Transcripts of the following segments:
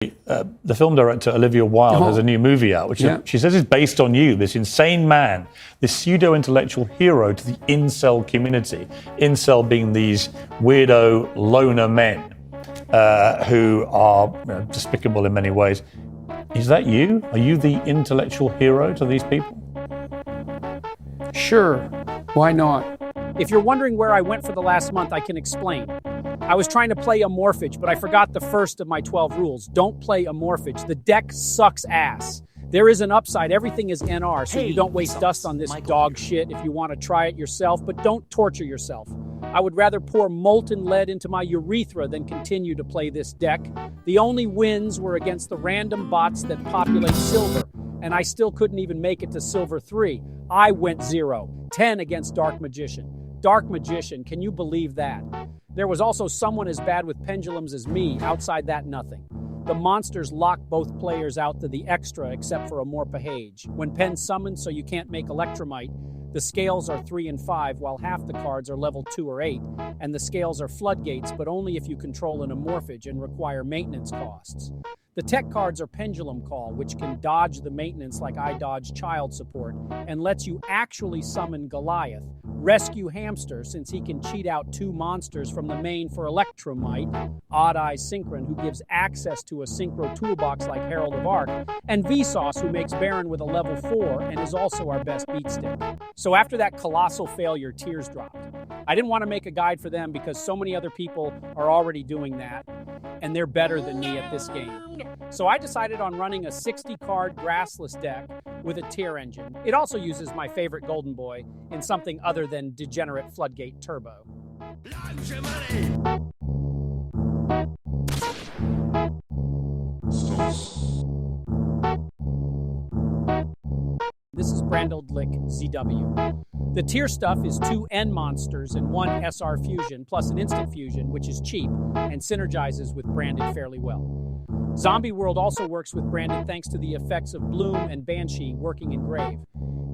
The film director Olivia Wilde has a new movie out, which she says is based on you, this insane man, this pseudo-intellectual hero to the incel community. Incel being these weirdo loner men who are despicable in many ways. Is that you? Are you the intellectual hero to these people? Sure. Why not? If you're wondering where I went for the last month, I can explain. I was trying to play amorphage, but I forgot the first of my 12 rules. Don't play amorphage. The deck sucks ass. There is an upside. Everything is NR, so you don't waste dust on this dog shit if you want to try it yourself, but don't torture yourself. I would rather pour molten lead into my urethra than continue to play this deck. The only wins were against the random bots that populate silver, and I still couldn't even make it to silver 3. I went 0-10 against Dark Magician. Dark Magician, can you believe that? There was also someone as bad with pendulums as me. Outside that, nothing. The monsters lock both players out to the extra except for amorphage. When Pen's summoned so you can't make Electromite, the scales are 3 and 5, while half the cards are level 2 or 8, and the scales are floodgates, but only if you control an amorphage and require maintenance costs. The tech cards are Pendulum Call, which can dodge the maintenance like I dodge child support, and lets you actually summon Goliath. Rescue Hamster, since he can cheat out 2 monsters from the main for Electromite, Odd Eye Synchron, who gives access to a Synchro toolbox like Herald of Arc, and Vsauce, who makes Baron with a level 4 and is also our best beat stick. So after that colossal failure, tears dropped. I didn't want to make a guide for them because so many other people are already doing that, and they're better than me at this game. So I decided on running a 60-card grassless deck with a tier engine. It also uses my favorite Golden Boy in something other than Degenerate Floodgate Turbo. This is Brandeldlich ZW. The tier stuff is 2 N monsters and 1 SR fusion, plus an instant fusion, which is cheap and synergizes with Branded fairly well. Zombie World also works with Branded thanks to the effects of Bloom and Banshee working in Grave,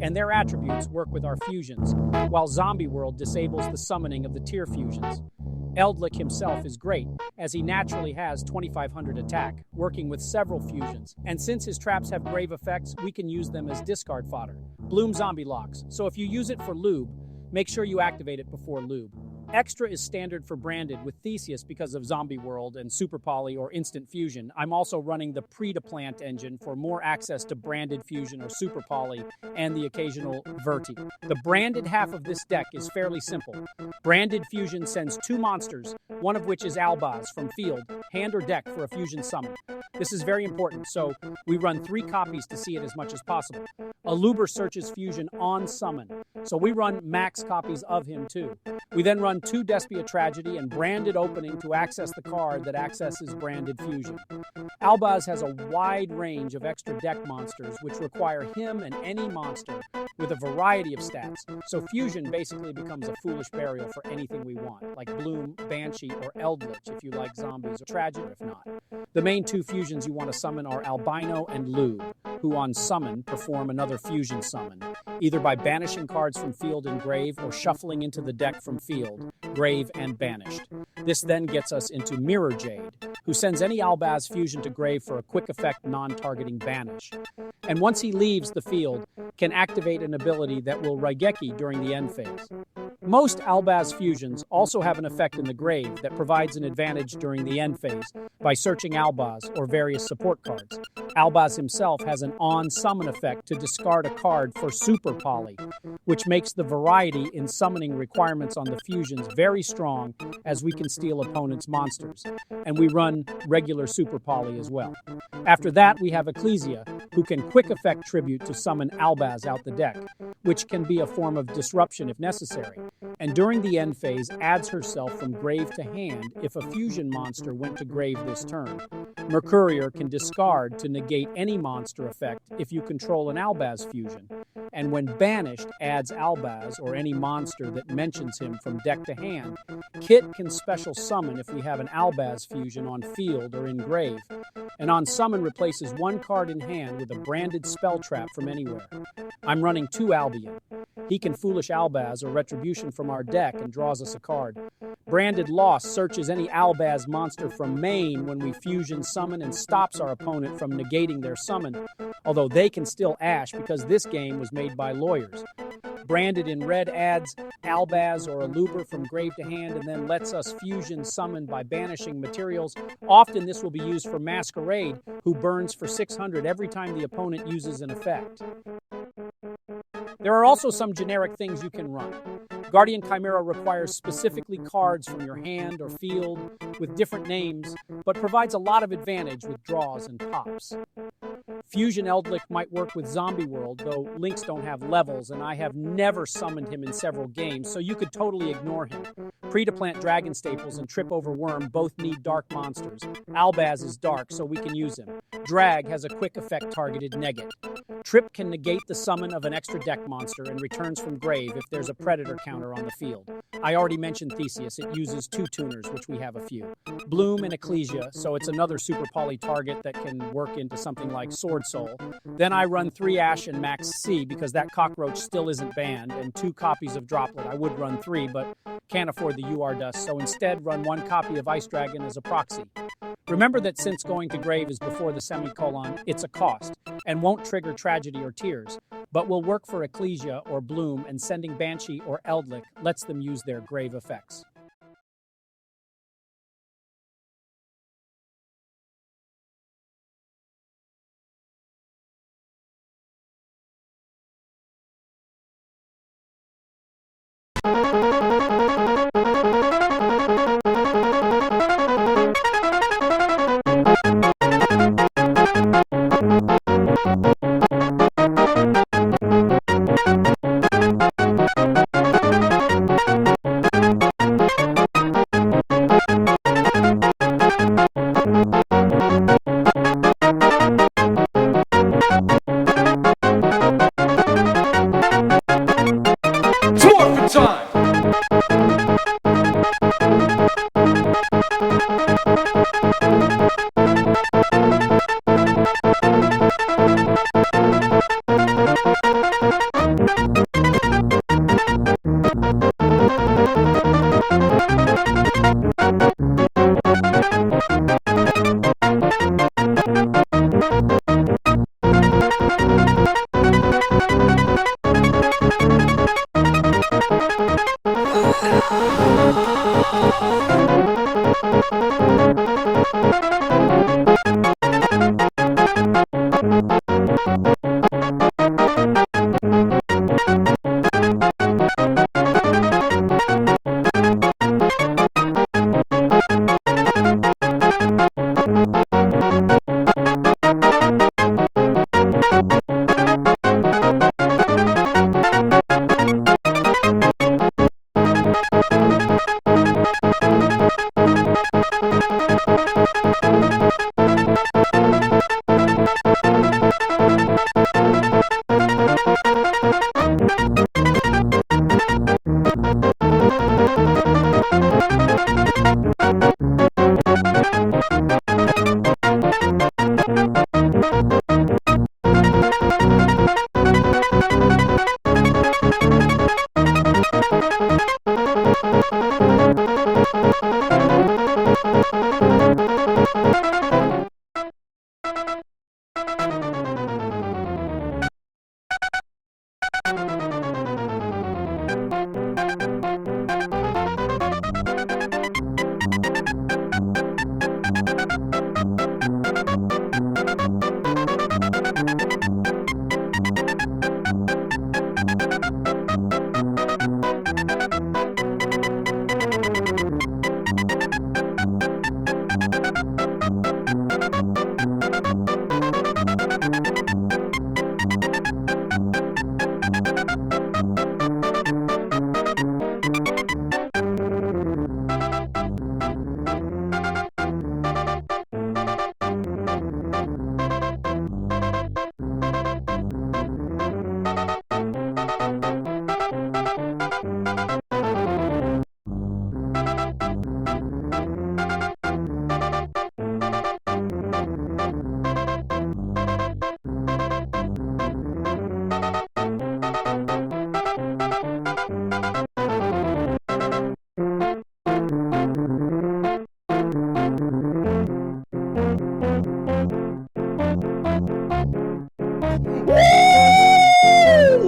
and their attributes work with our fusions, while Zombie World disables the summoning of the tier fusions. Eldlich himself is great, as he naturally has 2500 attack, working with several fusions, and since his traps have Grave effects, we can use them as discard fodder. Bloom Zombie locks, so if you use it for lube, make sure you activate it before lube. Extra is standard for Branded with Theseus because of Zombie World and Super Poly or Instant Fusion. I'm also running the pre-to-plant engine for more access to Branded Fusion or Super Poly and the occasional Verti. The Branded half of this deck is fairly simple. Branded Fusion sends 2 monsters, one of which is Albaz from field, hand or deck for a fusion summon. This is very important, so we run 3 copies to see it as much as possible. Aluber searches fusion on summon, so we run max copies of him too. We then run 2 Despia Tragedy and Branded Opening to access the card that accesses Branded Fusion. Albaz has a wide range of extra deck monsters which require him and any monster with a variety of stats, so Fusion basically becomes a foolish burial for anything we want, like Bloom, Banshee, or Eldlich if you like zombies, or Tragedy if not. The main 2 fusions you want to summon are Albino and Lube, who on summon perform another fusion summon, either by banishing cards from field and grave or shuffling into the deck from field, grave, and banished. This then gets us into Mirror Jade, who sends any Albaz fusion to grave for a quick effect non-targeting banish. And once he leaves the field, can activate an ability that will Raigeki during the end phase. Most Albaz fusions also have an effect in the grave that provides an advantage during the end phase by searching Albaz or various support cards. Albaz himself has an on-summon effect to discard a card for Super Poly, which makes the variety in summoning requirements on the fusions very strong as we can steal opponents' monsters, and we run regular Super Poly as well. After that, we have Ecclesia, who can quick effect tribute to summon Albaz out the deck, which can be a form of disruption if necessary, and during the end phase adds herself from grave to hand if a fusion monster went to grave this turn. Mercurier can discard to negate any monster effect if you control an Albaz fusion, and when banished adds Albaz or any monster that mentions him from deck to hand. Kit can special summon if we have an Albaz fusion on field or in grave, and on summon replaces 1 card in hand with a branded spell trap from anywhere. I'm running 2 Albion. He can Foolish Albaz or Retribution from our deck and draws us a card. Branded Loss searches any Albaz monster from main when we fusion summon and stops our opponent from negating their summon, although they can still ash because this game was made by lawyers. Branded in red adds Albaz or a Looper from grave to hand and then lets us fusion summon by banishing materials. Often this will be used for Masquerade, who burns for 600 every time the opponent uses an effect. There are also some generic things you can run. Guardian Chimera requires specifically cards from your hand or field with different names, but provides a lot of advantage with draws and pops. Fusion Eldlich might work with Zombie World, though links don't have levels, and I have never summoned him in several games, so you could totally ignore him. Pre-to-plant Dragon Staples and Trip Over Worm both need dark monsters. Albaz is dark, so we can use him. Drag has a quick effect targeted negate. Trip can negate the summon of an extra deck monster and returns from grave if there's a predator counter on the field. I already mentioned Theseus. It uses 2 tuners, which we have a few. Bloom and Ecclesia, so it's another super poly target that can work into something like Sword Soul. Then I run 3 Ash and Max C because that cockroach still isn't banned, and 2 copies of Droplet. I would run 3, but can't afford the UR dust, so instead run 1 copy of Ice Dragon as a proxy. Remember that since going to grave is before the semicolon, it's a cost, and won't trigger Tragedy or Tears, but will work for Ecclesia or Bloom, and sending Banshee or Eldlich lets them use their grave effects.